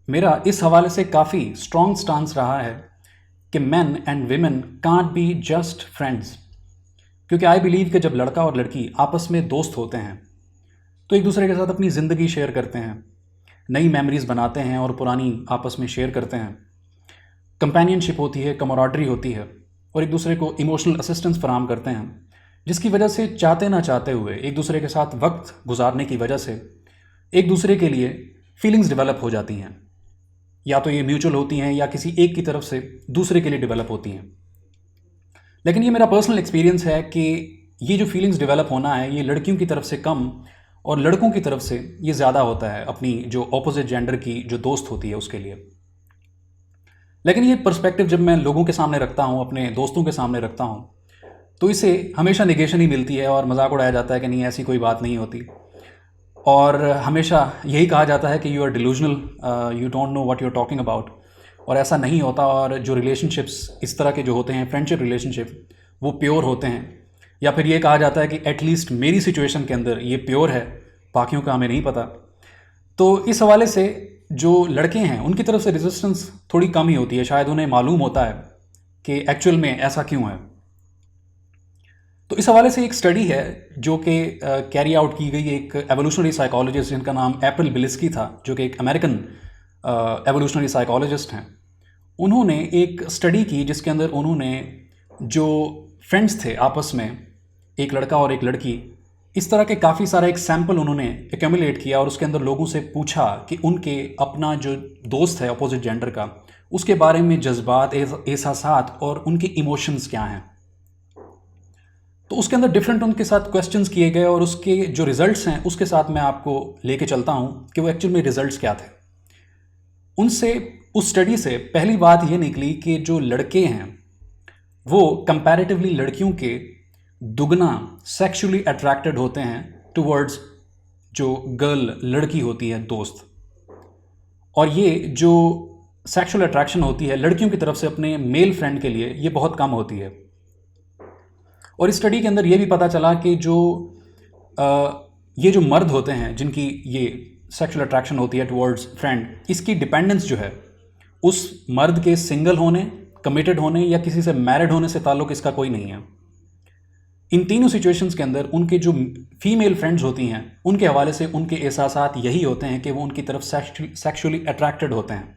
मेरा इस हवाले से काफ़ी स्ट्रॉन्ग स्टांस रहा है कि man and women can't be just friends. क्योंकि आई बिलीव कि जब लड़का और लड़की आपस में दोस्त होते हैं तो एक दूसरे के साथ अपनी ज़िंदगी शेयर करते हैं, नई मेमोरीज़ बनाते हैं और पुरानी आपस में शेयर करते हैं। कंपेनियनशिप होती है, कमराडरी होती है और एक दूसरे को इमोशनल असिस्टेंस फराहम करते हैं, जिसकी वजह से चाहते ना चाहते हुए एक दूसरे के साथ वक्त गुजारने की वजह से एक दूसरे के लिए फीलिंग्स डेवलप हो जाती हैं। या तो ये म्यूचुअल होती हैं या किसी एक की तरफ से दूसरे के लिए डेवलप होती हैं। लेकिन ये मेरा पर्सनल एक्सपीरियंस है कि ये जो फीलिंग्स डेवलप होना है ये लड़कियों की तरफ से कम और लड़कों की तरफ से ये ज़्यादा होता है अपनी जो ऑपोजिट जेंडर की जो दोस्त होती है उसके लिए। लेकिन ये पर्सपेक्टिव जब मैं लोगों के सामने रखता हूँ, अपने दोस्तों के सामने रखता हूँ, तो इसे हमेशा निगेशन ही मिलती है और मजाक उड़ाया जाता है कि नहीं ऐसी कोई बात नहीं होती। और हमेशा यही कहा जाता है कि you are delusional, you don't know what you are talking about. और ऐसा नहीं होता। और जो रिलेशनशिप्स इस तरह के जो होते हैं, फ्रेंडशिप रिलेशनशिप, वो प्योर होते हैं। या फिर ये कहा जाता है कि एटलीस्ट मेरी सिचुएशन के अंदर ये प्योर है, बाकियों का हमें नहीं पता। तो इस हवाले से जो लड़के हैं उनकी तरफ से रेजिस्टेंस थोड़ी कम ही होती है। शायद उन्हें मालूम होता है कि एक्चुअल में ऐसा क्यों है। तो इस हवाले से एक स्टडी है जो कि कैरी आउट की गई एक एवोल्यूशनरी साइकोलॉजिस्ट जिनका नाम एप्रिल बिलिस्की था, जो कि एक अमेरिकन एवोल्यूशनरी साइकोलॉजिस्ट हैं। उन्होंने एक स्टडी की जिसके अंदर उन्होंने जो फ्रेंड्स थे आपस में, एक लड़का और एक लड़की, इस तरह के काफ़ी सारा एक सैम्पल उन्होंने एक्यूमुलेट किया और उसके अंदर लोगों से पूछा कि उनके अपना जो दोस्त है अपोजिट जेंडर का, उसके बारे में जज्बात, एहसासात और उनके इमोशंस क्या हैं। तो उसके अंदर डिफरेंट उनके साथ क्वेश्चंस किए गए और उसके जो रिजल्ट्स हैं उसके साथ मैं आपको लेके चलता हूं कि वो एक्चुअल में रिजल्ट्स क्या थे। उनसे, उस स्टडी से पहली बात ये निकली कि जो लड़के हैं वो कंपैरेटिवली लड़कियों के दुगना सेक्सुअली अट्रैक्टेड होते हैं टुवर्ड्स जो गर्ल लड़की होती है दोस्त। और ये जो सेक्सुअल अट्रैक्शन होती है लड़कियों की तरफ से अपने मेल फ्रेंड के लिए, ये बहुत कम होती है। और इस स्टडी के अंदर ये भी पता चला कि ये जो मर्द होते हैं जिनकी ये सेक्सुअल अट्रैक्शन होती है टुवर्ड्स फ्रेंड, इसकी डिपेंडेंस जो है उस मर्द के सिंगल होने, कमिटेड होने या किसी से मैरिड होने से ताल्लुक इसका कोई नहीं है। इन तीनों सिचुएशंस के अंदर उनके जो फीमेल फ्रेंड्स होती हैं उनके हवाले से उनके एहसासात यही होते हैं कि वो उनकी तरफ सेक्सुअली अट्रैक्टेड होते हैं।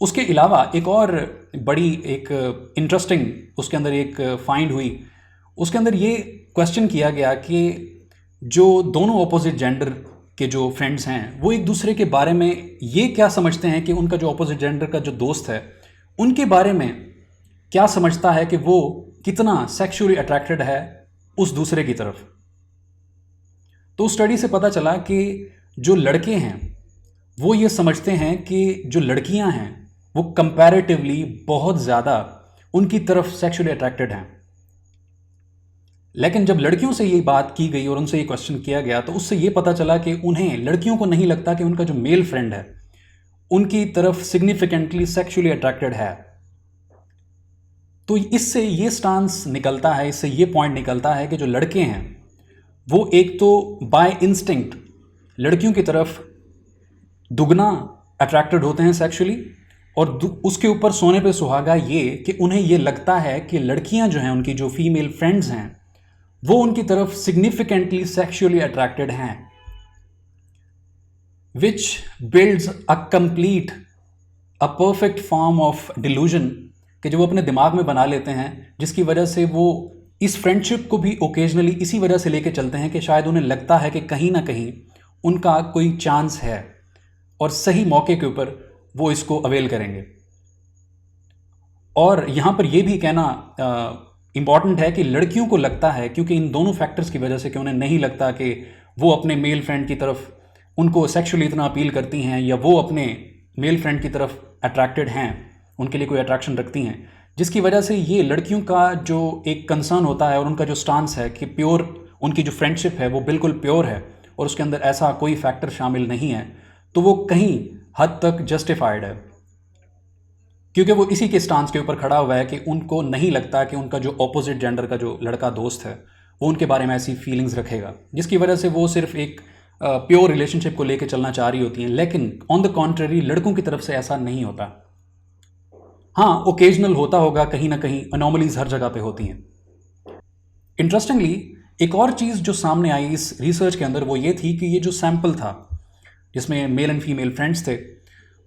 उसके अलावा एक और बड़ी एक इंटरेस्टिंग उसके अंदर एक फाइंड हुई। उसके अंदर ये क्वेश्चन किया गया कि जो दोनों अपोजिट जेंडर के जो फ्रेंड्स हैं वो एक दूसरे के बारे में ये क्या समझते हैं कि उनका जो अपोजिट जेंडर का जो दोस्त है उनके बारे में क्या समझता है, कि वो कितना सेक्सुअली अट्रैक्टेड है उस दूसरे की तरफ। तो स्टडी से पता चला कि जो लड़के हैं वो ये समझते हैं कि जो लड़कियां हैं वो कंपैरेटिवली बहुत ज़्यादा उनकी तरफ सेक्सुअली अट्रैक्टेड हैं। लेकिन जब लड़कियों से ये बात की गई और उनसे ये क्वेश्चन किया गया तो उससे ये पता चला कि उन्हें, लड़कियों को नहीं लगता कि उनका जो मेल फ्रेंड है उनकी तरफ सिग्निफिकेंटली सेक्सुअली अट्रैक्टेड है। तो इससे ये स्टांस निकलता है, इससे ये पॉइंट निकलता है कि जो लड़के हैं वो एक तो बाय इंस्टिंक्ट लड़कियों की तरफ दुगना अट्रैक्टेड होते हैं सेक्सुअली, और उसके ऊपर सोने पे सुहागा ये कि उन्हें ये लगता है कि लड़कियां जो हैं, उनकी जो फीमेल फ्रेंड्स हैं, वो उनकी तरफ सिग्निफिकेंटली सेक्सुअली अट्रैक्टेड हैं, which builds a complete, a perfect form of delusion, कि जो वो अपने दिमाग में बना लेते हैं, जिसकी वजह से वो इस फ्रेंडशिप को भी ओकेजनली इसी वजह से लेके चलते हैं कि शायद उन्हें लगता है कि कहीं ना कहीं उनका कोई चांस है और सही मौके के ऊपर वो इसको अवेल करेंगे। और यहाँ पर यह भी कहना इम्पॉर्टेंट है कि लड़कियों को लगता है, क्योंकि इन दोनों फैक्टर्स की वजह से, कि उन्हें नहीं लगता कि वो अपने मेल फ्रेंड की तरफ उनको सेक्सुअली इतना अपील करती हैं या वो अपने मेल फ्रेंड की तरफ अट्रैक्टेड हैं, उनके लिए कोई अट्रैक्शन रखती हैं, जिसकी वजह से ये लड़कियों का जो एक कंसर्न होता है और उनका जो स्टांस है कि प्योर उनकी जो फ्रेंडशिप है वो बिल्कुल प्योर है और उसके अंदर ऐसा कोई फैक्टर शामिल नहीं है, तो वो कहीं हद तक जस्टिफाइड है, क्योंकि वो इसी के स्टांस के ऊपर खड़ा हुआ है कि उनको नहीं लगता कि उनका जो ऑपोजिट जेंडर का जो लड़का दोस्त है वो उनके बारे में ऐसी फीलिंग्स रखेगा, जिसकी वजह से वो सिर्फ एक प्योर रिलेशनशिप को लेकर चलना चाह रही होती हैं, लेकिन ऑन द कॉन्ट्ररी लड़कों की तरफ से ऐसा नहीं होता। हाँ, ओकेजनल होता होगा, कहीं ना कहीं अनोमलीज हर जगह पे होती हैं। इंटरेस्टिंगली एक और चीज़ जो सामने आई इस रिसर्च के अंदर वो ये थी कि ये जो सैंपल था जिसमें मेल एंड फीमेल फ्रेंड्स थे,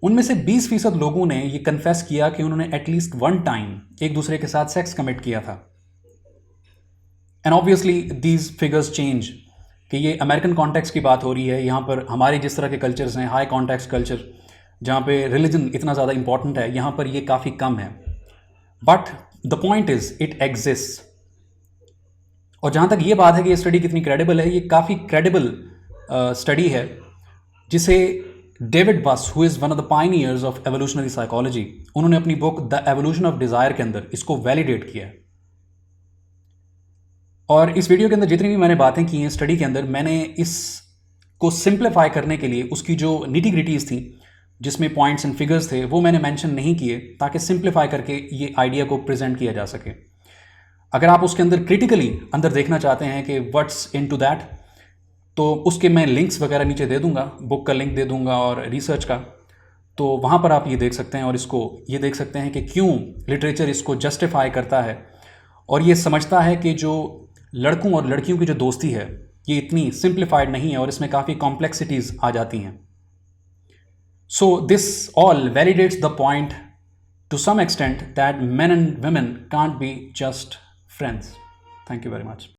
उनमें से 20% लोगों ने ये कन्फेस किया कि उन्होंने एटलीस्ट वन टाइम एक दूसरे के साथ सेक्स कमिट किया था। And obviously these figures change कि ये अमेरिकन कॉन्टेक्स्ट की बात हो रही है। यहाँ पर हमारे जिस तरह के कल्चर्स हैं, हाई कॉन्टेक्स्ट कल्चर जहाँ पे रिलीजन इतना ज़्यादा इंपॉर्टेंट है, यहाँ पर ये काफ़ी कम है। But the point is it exist. और जहाँ तक ये बात है कि ये स्टडी कितनी क्रेडिबल है, ये काफ़ी क्रेडिबल स्टडी है जिसे डेविड बस, who is one of the pioneers of evolutionary psychology, उन्होंने अपनी book the evolution of desire के अंदर इसको वैलिडेट किया है। और इस वीडियो के अंदर जितनी भी मैंने बातें की हैं स्टडी के अंदर, मैंने इसको सिंप्लीफाई करने के लिए उसकी जो निटी ग्रिटीज़ थी जिसमें पॉइंट्स एंड फिगर्स थे वो मैंने मेंशन नहीं किए, ताकि सिंप्लीफाई करके ये आइडिया को प्रेजेंट किया जा सके। अगर आप उसके अंदर क्रिटिकली अंदर देखना चाहते हैं कि व्हाट्स इनटू दैट, तो उसके मैं लिंक्स वगैरह नीचे दे दूंगा, बुक का लिंक दे दूंगा और रिसर्च का, तो वहाँ पर आप ये देख सकते हैं और इसको ये देख सकते हैं कि क्यों लिटरेचर इसको जस्टिफाई करता है और ये समझता है कि जो लड़कों और लड़कियों की जो दोस्ती है ये इतनी सिंप्लीफाइड नहीं है और इसमें काफ़ी कॉम्प्लेक्सिटीज़ आ जाती हैं। So this all validates the point to some extent that men and women can't be just friends. Thank you very much.